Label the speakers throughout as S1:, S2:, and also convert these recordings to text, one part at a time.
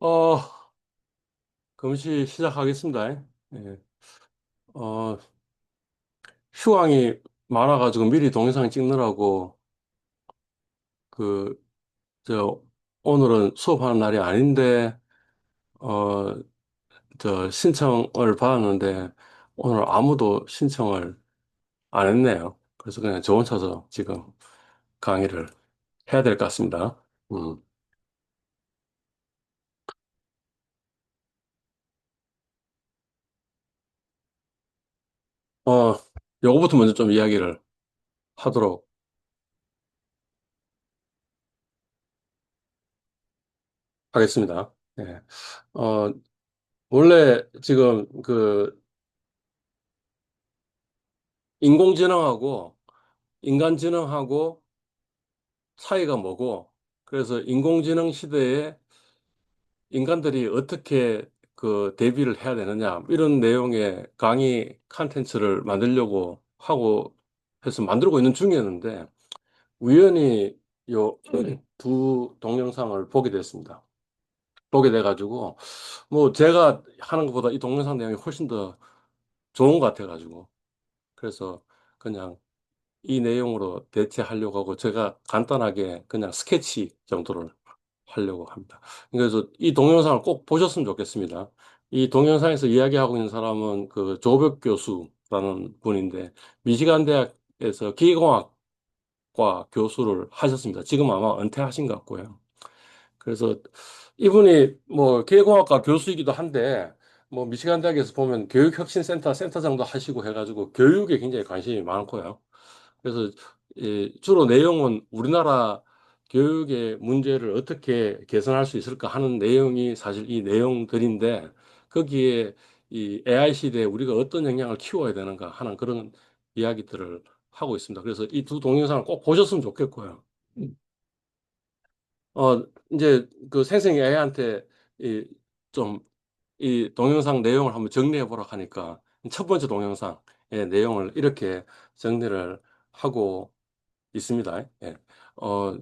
S1: 어, 금시 시작하겠습니다. 예. 어, 휴강이 많아가지고 미리 동영상 찍느라고, 그, 저, 오늘은 수업하는 날이 아닌데, 어, 신청을 받았는데, 오늘 아무도 신청을 안 했네요. 그래서 그냥 저 혼자서 지금 강의를 해야 될 것 같습니다. 음. 어, 요거부터 먼저 좀 이야기를 하도록 하겠습니다. 예. 어, 원래 지금 인공지능하고 인간지능하고 차이가 뭐고, 그래서 인공지능 시대에 인간들이 어떻게 대비를 해야 되느냐, 이런 내용의 강의 컨텐츠를 만들려고 하고 해서 만들고 있는 중이었는데, 우연히 요 두 동영상을 보게 됐습니다. 보게 돼가지고, 뭐 제가 하는 것보다 이 동영상 내용이 훨씬 더 좋은 것 같아가지고, 그래서 그냥 이 내용으로 대체하려고 하고 제가 간단하게 그냥 스케치 정도를 하려고 합니다. 그래서 이 동영상을 꼭 보셨으면 좋겠습니다. 이 동영상에서 이야기하고 있는 사람은 그 조벽 교수라는 분인데 미시간 대학에서 기계공학과 교수를 하셨습니다. 지금 아마 은퇴하신 것 같고요. 그래서 이분이 뭐 기계공학과 교수이기도 한데 뭐 미시간 대학에서 보면 교육혁신센터 센터장도 하시고 해가지고 교육에 굉장히 관심이 많고요. 그래서 주로 내용은 우리나라 교육의 문제를 어떻게 개선할 수 있을까 하는 내용이 사실 이 내용들인데 거기에 이 AI 시대에 우리가 어떤 역량을 키워야 되는가 하는 그런 이야기들을 하고 있습니다. 그래서 이 두 동영상을 꼭 보셨으면 좋겠고요. 이제 그 생成AI한테 이, 좀 이 동영상 내용을 한번 정리해 보라 하니까 첫 번째 동영상의 내용을 이렇게 정리를 하고 있습니다. 예. 어,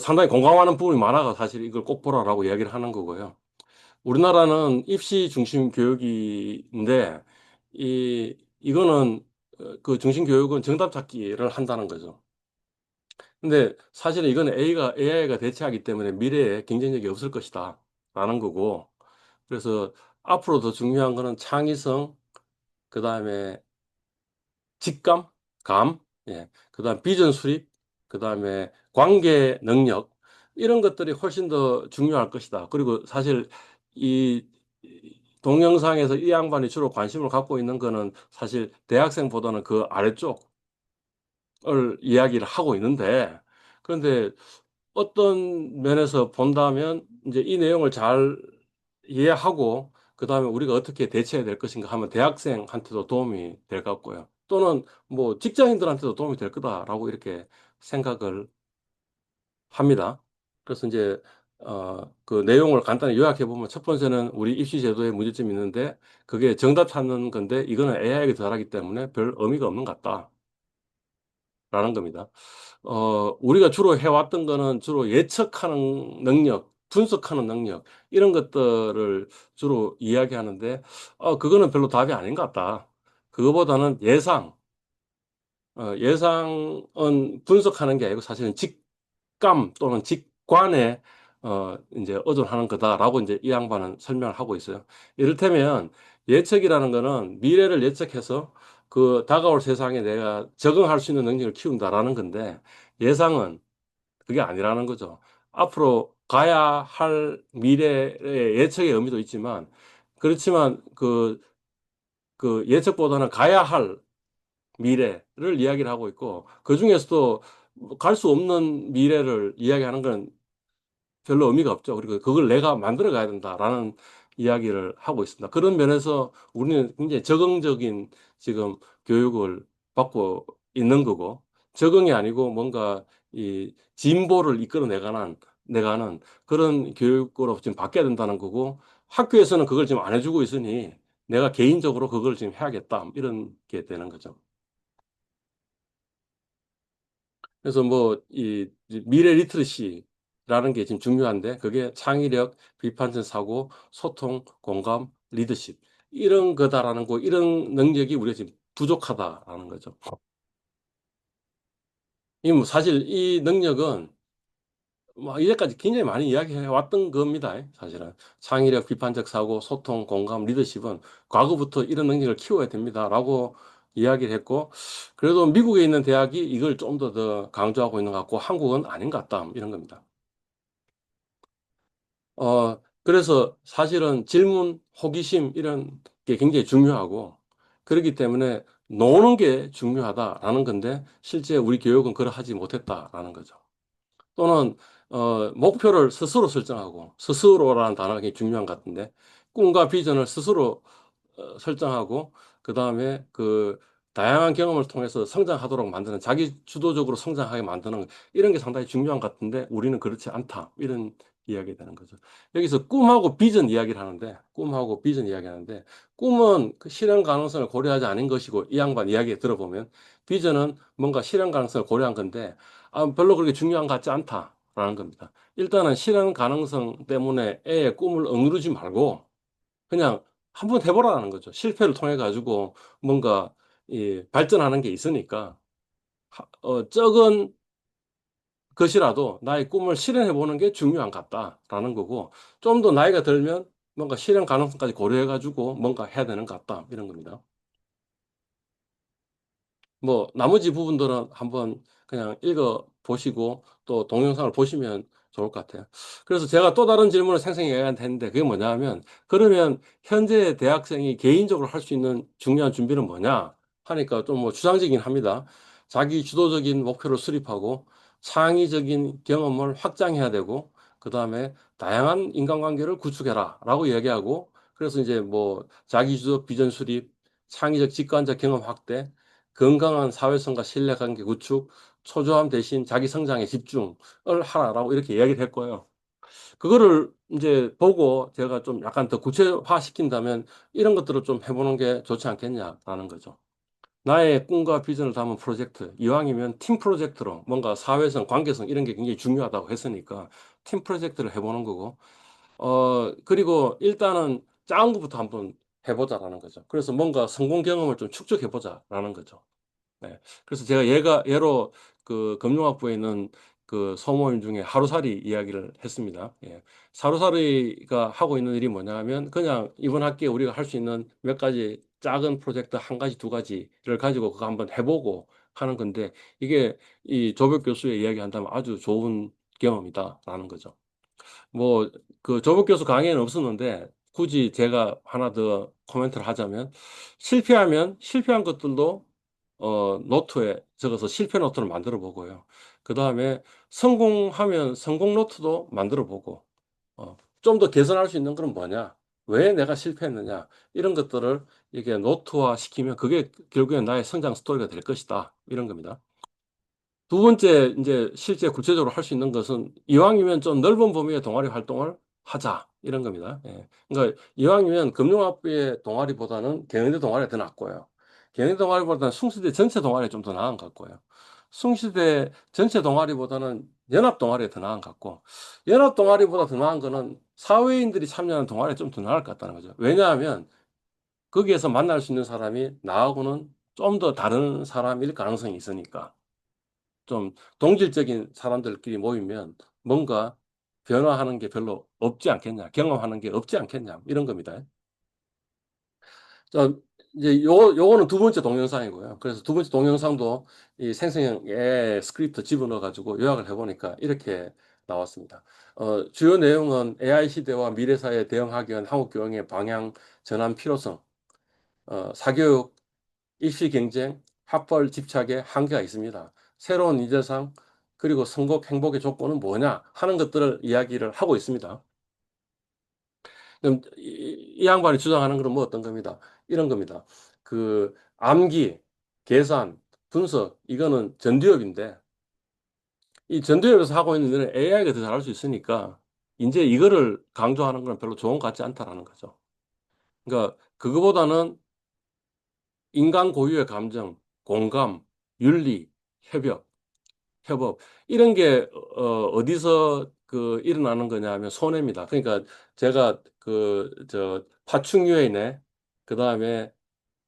S1: 상당히 공감하는 부분이 많아서 사실 이걸 꼭 보라라고 이야기를 하는 거고요. 우리나라는 입시 중심 교육인데, 이거는, 그 중심 교육은 정답 찾기를 한다는 거죠. 근데 사실은 이거는 AI가 대체하기 때문에 미래에 경쟁력이 없을 것이다. 라는 거고, 그래서 앞으로 더 중요한 거는 창의성, 그 다음에 직감, 감, 예. 그다음 비전 수립, 그다음에 관계 능력 이런 것들이 훨씬 더 중요할 것이다. 그리고 사실 이 동영상에서 이 양반이 주로 관심을 갖고 있는 거는 사실 대학생보다는 그 아래쪽을 이야기를 하고 있는데 그런데 어떤 면에서 본다면 이제 이 내용을 잘 이해하고 그다음에 우리가 어떻게 대처해야 될 것인가 하면 대학생한테도 도움이 될 것 같고요. 또는 뭐 직장인들한테도 도움이 될 거다라고 이렇게 생각을 합니다. 그래서 이제 그 내용을 간단히 요약해 보면 첫 번째는 우리 입시 제도에 문제점이 있는데 그게 정답 찾는 건데 이거는 AI에게 들어가기 때문에 별 의미가 없는 것 같다라는 겁니다. 우리가 주로 해왔던 거는 주로 예측하는 능력, 분석하는 능력, 이런 것들을 주로 이야기하는데, 그거는 별로 답이 아닌 것 같다. 그거보다는 예상은 분석하는 게 아니고 사실은 직감 또는 직관에, 이제 의존하는 거다라고 이제 이 양반은 설명을 하고 있어요. 이를테면 예측이라는 거는 미래를 예측해서 그 다가올 세상에 내가 적응할 수 있는 능력을 키운다라는 건데, 예상은 그게 아니라는 거죠. 앞으로 가야 할 미래의 예측의 의미도 있지만, 그렇지만 그 예측보다는 가야 할 미래를 이야기를 하고 있고, 그 중에서도 갈 수 없는 미래를 이야기하는 건 별로 의미가 없죠. 그리고 그걸 내가 만들어 가야 된다라는 이야기를 하고 있습니다. 그런 면에서 우리는 굉장히 적응적인 지금 교육을 받고 있는 거고, 적응이 아니고 뭔가 이 진보를 내가는 그런 교육으로 지금 바뀌어야 된다는 거고, 학교에서는 그걸 지금 안 해주고 있으니 내가 개인적으로 그걸 지금 해야겠다. 이런 게 되는 거죠. 그래서 뭐, 이 미래 리트러시, 게 지금 중요한데 그게 창의력, 비판적 사고, 소통, 공감, 리더십 이런 거다라는 거 이런 능력이 우리가 지금 부족하다라는 거죠. 이 뭐 사실 이 능력은 뭐 이제까지 굉장히 많이 이야기해 왔던 겁니다. 사실은 창의력, 비판적 사고, 소통, 공감, 리더십은 과거부터 이런 능력을 키워야 됩니다라고 이야기를 했고 그래도 미국에 있는 대학이 이걸 좀 더 강조하고 있는 것 같고 한국은 아닌 것 같다 이런 겁니다. 그래서 사실은 질문, 호기심 이런 게 굉장히 중요하고 그렇기 때문에 노는 게 중요하다라는 건데 실제 우리 교육은 그러하지 못했다라는 거죠. 또는 목표를 스스로 설정하고 스스로라는 단어가 굉장히 중요한 것 같은데 꿈과 비전을 스스로 설정하고 그다음에 그 다양한 경험을 통해서 성장하도록 만드는 자기 주도적으로 성장하게 만드는 이런 게 상당히 중요한 것 같은데 우리는 그렇지 않다. 이런 이야기 되는 거죠. 여기서 꿈하고 비전 이야기를 하는데 꿈하고 비전 이야기하는데 꿈은 그 실현 가능성을 고려하지 않은 것이고 이 양반 이야기 들어보면 비전은 뭔가 실현 가능성을 고려한 건데 별로 그렇게 중요한 것 같지 않다라는 겁니다. 일단은 실현 가능성 때문에 애의 꿈을 억누르지 말고 그냥 한번 해보라는 거죠. 실패를 통해 가지고 뭔가 발전하는 게 있으니까 적은 것이라도 나의 꿈을 실현해 보는 게 중요한 것 같다라는 거고 좀 더 나이가 들면 뭔가 실현 가능성까지 고려해 가지고 뭔가 해야 되는 것 같다 이런 겁니다. 뭐 나머지 부분들은 한번 그냥 읽어 보시고 또 동영상을 보시면 좋을 것 같아요. 그래서 제가 또 다른 질문을 생생히 얘기한테 했는데 그게 뭐냐 하면 그러면 현재 대학생이 개인적으로 할 수 있는 중요한 준비는 뭐냐 하니까 좀 뭐 추상적이긴 합니다. 자기 주도적인 목표를 수립하고 창의적인 경험을 확장해야 되고 그다음에 다양한 인간관계를 구축해라 라고 얘기하고 그래서 이제 뭐 자기주도 비전 수립, 창의적 직관적 경험 확대 건강한 사회성과 신뢰관계 구축, 초조함 대신 자기 성장에 집중을 하라라고 이렇게 이야기를 했고요. 그거를 이제 보고 제가 좀 약간 더 구체화 시킨다면 이런 것들을 좀 해보는 게 좋지 않겠냐라는 거죠. 나의 꿈과 비전을 담은 프로젝트, 이왕이면 팀 프로젝트로 뭔가 사회성, 관계성 이런 게 굉장히 중요하다고 했으니까 팀 프로젝트를 해보는 거고, 그리고 일단은 작은 것부터 한번 해보자라는 거죠. 그래서 뭔가 성공 경험을 좀 축적해보자라는 거죠. 네. 그래서 제가 예로 그 금융학부에 있는 그 소모임 중에 하루살이 이야기를 했습니다. 예. 하루살이가 하고 있는 일이 뭐냐 하면 그냥 이번 학기에 우리가 할 수 있는 몇 가지 작은 프로젝트 한 가지, 두 가지를 가지고 그거 한번 해보고 하는 건데 이게 이 조별 교수의 이야기 한다면 아주 좋은 경험이다라는 거죠. 뭐, 그 조국 교수 강의는 없었는데, 굳이 제가 하나 더 코멘트를 하자면, 실패하면 실패한 것들도, 노트에 적어서 실패 노트를 만들어 보고요. 그 다음에 성공하면 성공 노트도 만들어 보고, 좀 더 개선할 수 있는 건 뭐냐? 왜 내가 실패했느냐? 이런 것들을 이게 노트화 시키면 그게 결국엔 나의 성장 스토리가 될 것이다. 이런 겁니다. 두 번째, 이제 실제 구체적으로 할 수 있는 것은 이왕이면 좀 넓은 범위의 동아리 활동을 하자. 이런 겁니다. 예. 그러니까 이왕이면 금융학부의 동아리보다는 경영대 동아리가 더 낫고요. 경영대 동아리보다는 숭시대 전체 동아리가 좀 더 나은 것 같고요. 숭시대 전체 동아리보다는 연합 동아리가 더 나은 것 같고, 연합 동아리보다 더 나은 거는 사회인들이 참여하는 동아리가 좀 더 나을 것 같다는 거죠. 왜냐하면 거기에서 만날 수 있는 사람이 나하고는 좀 더 다른 사람일 가능성이 있으니까. 좀 동질적인 사람들끼리 모이면 뭔가 변화하는 게 별로 없지 않겠냐, 경험하는 게 없지 않겠냐, 이런 겁니다. 자, 이제 요거는 두 번째 동영상이고요. 그래서 두 번째 동영상도 이 생성형 스크립트 집어넣어가지고 요약을 해보니까 이렇게 나왔습니다. 주요 내용은 AI 시대와 미래 사회에 대응하기 위한 한국 교육의 방향 전환 필요성, 사교육 입시 경쟁, 학벌 집착에 한계가 있습니다. 새로운 인재상, 그리고 선곡 행복의 조건은 뭐냐 하는 것들을 이야기를 하고 있습니다. 그럼 이 양반이 주장하는 것은 뭐 어떤 겁니다. 이런 겁니다. 그 암기, 계산, 분석, 이거는 전두엽인데 이 전두엽에서 하고 있는 일은 AI가 더 잘할 수 있으니까 이제 이거를 강조하는 건 별로 좋은 것 같지 않다라는 거죠. 그러니까 그거보다는 인간 고유의 감정, 공감, 윤리, 협업 이런 게 어디서 그 일어나는 거냐면 손해입니다. 그러니까 제가 파충류이네, 그 다음에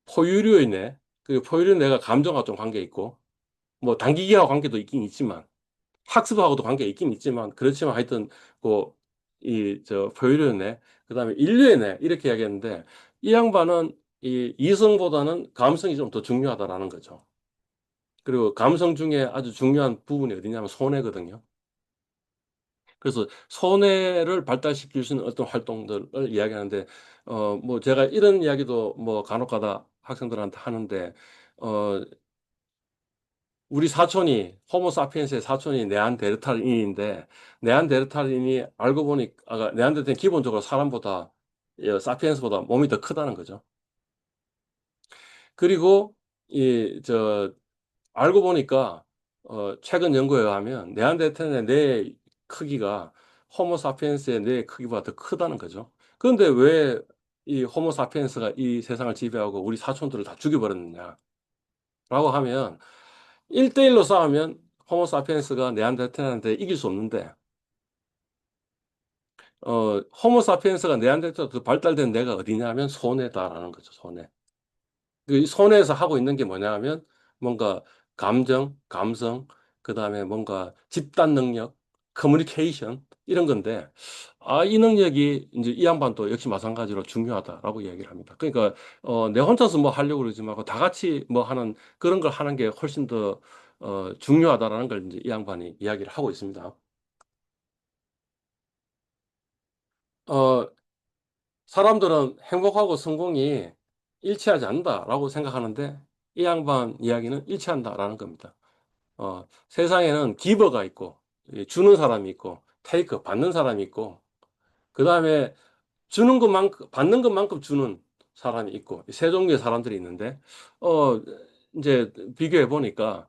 S1: 포유류이네, 그 포유류 내가 감정과 좀 관계 있고, 뭐 단기기하고 관계도 있긴 있지만, 학습하고도 관계 있긴 있지만, 그렇지만 하여튼 포유류네, 그 다음에 인류네 이렇게 이야기했는데 이 양반은 이 이성보다는 감성이 좀 더 중요하다라는 거죠. 그리고 감성 중에 아주 중요한 부분이 어디냐면 손해거든요. 그래서 손해를 발달시킬 수 있는 어떤 활동들을 이야기하는데, 뭐 제가 이런 이야기도 뭐 간혹가다 학생들한테 하는데, 어, 우리 사촌이, 호모사피엔스의 사촌이 네안데르탈인인데, 네안데르탈인이 알고 보니, 네안데르탈은 기본적으로 사람보다, 사피엔스보다 몸이 더 크다는 거죠. 그리고, 이, 저, 알고 보니까 최근 연구에 의하면 네안데르탈의 뇌 크기가 호모사피엔스의 뇌 크기보다 더 크다는 거죠. 그런데 왜 이 호모사피엔스가 이 세상을 지배하고 우리 사촌들을 다 죽여버렸느냐라고 하면 1대1로 싸우면 호모사피엔스가 네안데르탈한테 이길 수 없는데 호모사피엔스가 네안데르탈보다 더 발달된 뇌가 어디냐면 손해다라는 거죠. 손해. 그 손해에서 하고 있는 게 뭐냐면 뭔가 감정, 감성, 그다음에 뭔가 집단 능력, 커뮤니케이션 이런 건데 이 능력이 이제 이 양반도 역시 마찬가지로 중요하다라고 이야기를 합니다. 그러니까 내 혼자서 뭐 하려고 그러지 말고 다 같이 뭐 하는 그런 걸 하는 게 훨씬 더 중요하다라는 걸 이제 이 양반이 이야기를 하고 있습니다. 어, 사람들은 행복하고 성공이 일치하지 않는다라고 생각하는데 이 양반 이야기는 일치한다라는 겁니다. 세상에는 기버가 있고, 주는 사람이 있고, 테이크, 받는 사람이 있고, 그 다음에 주는 것만큼, 받는 것만큼 주는 사람이 있고, 세 종류의 사람들이 있는데, 어, 이제 비교해 보니까,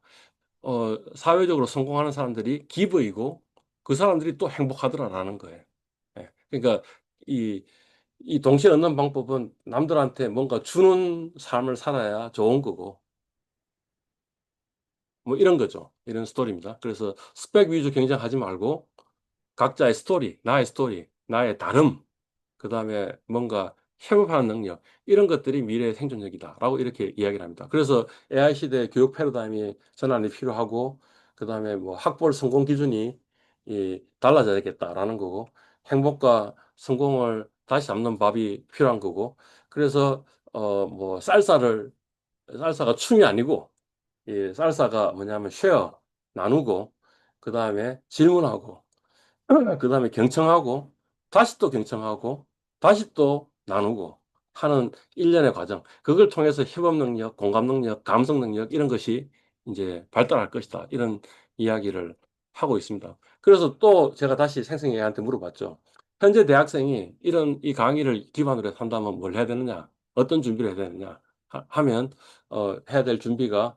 S1: 사회적으로 성공하는 사람들이 기버이고, 그 사람들이 또 행복하더라라는 거예요. 예. 그러니까, 이, 이 동시에 얻는 방법은 남들한테 뭔가 주는 삶을 살아야 좋은 거고, 뭐 이런 거죠. 이런 스토리입니다. 그래서 스펙 위주 경쟁하지 말고 각자의 스토리, 나의 스토리, 나의 다름, 그 다음에 뭔가 협업하는 능력, 이런 것들이 미래의 생존력이다라고 이렇게 이야기를 합니다. 그래서 AI 시대 교육 패러다임이 전환이 필요하고, 그 다음에 뭐 학벌 성공 기준이 달라져야겠다라는 거고, 행복과 성공을 다시 잡는 밥이 필요한 거고, 그래서 뭐 쌀사가 춤이 아니고 이 쌀사가 뭐냐면 쉐어, 나누고, 그 다음에 질문하고, 그 다음에 경청하고, 다시 또 경청하고, 다시 또 나누고 하는 일련의 과정. 그걸 통해서 협업 능력, 공감 능력, 감성 능력, 이런 것이 이제 발달할 것이다. 이런 이야기를 하고 있습니다. 그래서 또 제가 다시 생생이한테 물어봤죠. 현재 대학생이 이런 이 강의를 기반으로 해서 한다면 뭘 해야 되느냐? 어떤 준비를 해야 되느냐? 하면, 해야 될 준비가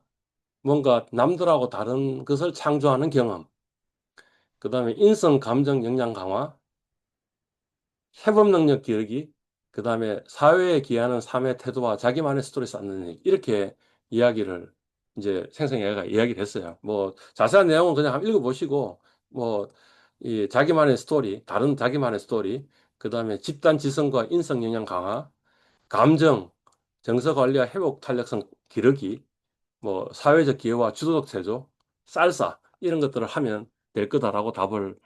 S1: 뭔가 남들하고 다른 것을 창조하는 경험, 그 다음에 인성, 감정, 역량 강화, 협업 능력 기르기, 그 다음에 사회에 기하는 삶의 태도와 자기만의 스토리 쌓는 일, 이렇게 이야기를 이제 생생애가 이야기를 했어요. 뭐 자세한 내용은 그냥 한번 읽어보시고, 뭐 이 자기만의 스토리, 다른 자기만의 스토리, 그 다음에 집단 지성과 인성 역량 강화, 감정, 정서 관리와 회복 탄력성 기르기, 뭐 사회적 기여와 주도적 제조, 쌀사 이런 것들을 하면 될 거다라고 답을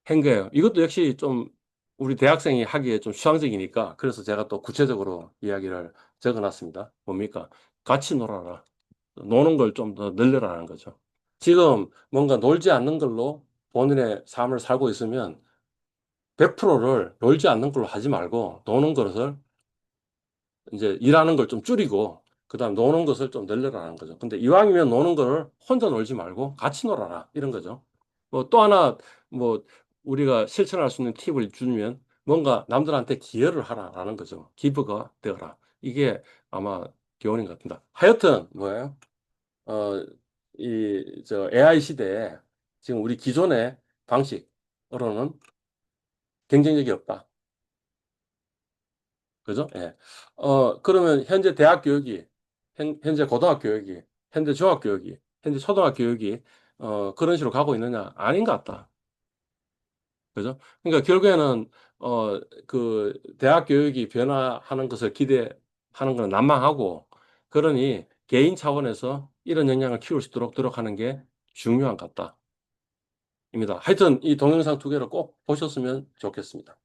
S1: 한 거예요. 이것도 역시 좀 우리 대학생이 하기에 좀 추상적이니까 그래서 제가 또 구체적으로 이야기를 적어놨습니다. 뭡니까? 같이 놀아라. 노는 걸 좀 더 늘려라는 거죠. 지금 뭔가 놀지 않는 걸로 본인의 삶을 살고 있으면 100%를 놀지 않는 걸로 하지 말고 노는 것을 이제 일하는 걸 좀 줄이고 그다음 노는 것을 좀 늘려라는 거죠. 근데 이왕이면 노는 걸 혼자 놀지 말고 같이 놀아라 이런 거죠. 뭐 또 하나 뭐 우리가 실천할 수 있는 팁을 주면 뭔가 남들한테 기여를 하라라는 거죠. 기부가 되어라. 이게 아마 교훈인 것 같습니다. 하여튼 뭐예요? 어, AI 시대에 지금 우리 기존의 방식으로는 경쟁력이 없다. 그죠? 예. 그러면 현재 대학 교육이, 현재 고등학교 교육이, 현재 중학 교육이, 현재 초등학교 교육이, 그런 식으로 가고 있느냐? 아닌 것 같다. 그죠? 그러니까 결국에는 그 대학 교육이 변화하는 것을 기대하는 건 난망하고, 그러니 개인 차원에서 이런 역량을 키울 수 있도록 노력하는 게 중요한 것 같다. 입니다. 하여튼 이 동영상 두 개를 꼭 보셨으면 좋겠습니다.